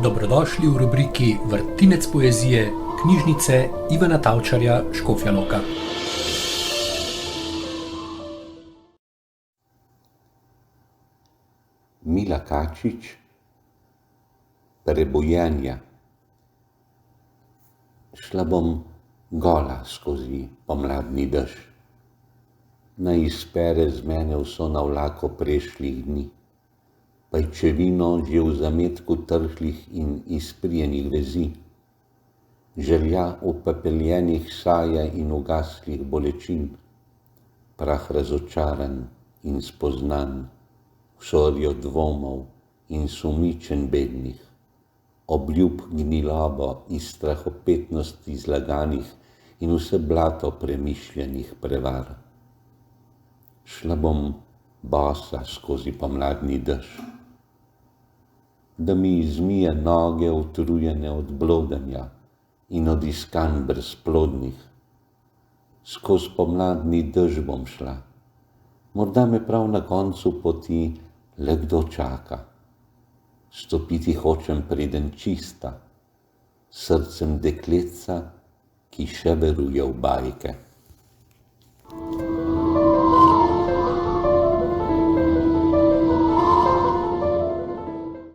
Dobrodošli v rubriki Vrtinec poezije knjižnice Ivana Tavčarja Škofja Loka. Mila Kačič, Prebojenja. Šla bom gola skozi pomladni dež, naj izpere z mene vso navlako prešlih dni, pajčevino že v zametku trhlih in izprijenih vezi, želja upepeljenih saja in ugaslih bolečin, prah razočaran in spoznan, vsorjo dvomov in sumničenj bednih, obljub gnilobo iz strahopetnosti zlaganih in vse blato premišljenih prevar. Šla bom bosa skozi pomladni dež, da mi izmije noge utrujene od blodanja in od iskanj brezplodnih. Skozi pomladni dež bom šla, morda me prav na koncu poti le kdo čaka. Stopiti hočem preden čista, srcem dekletca, ki še veruje v bajke.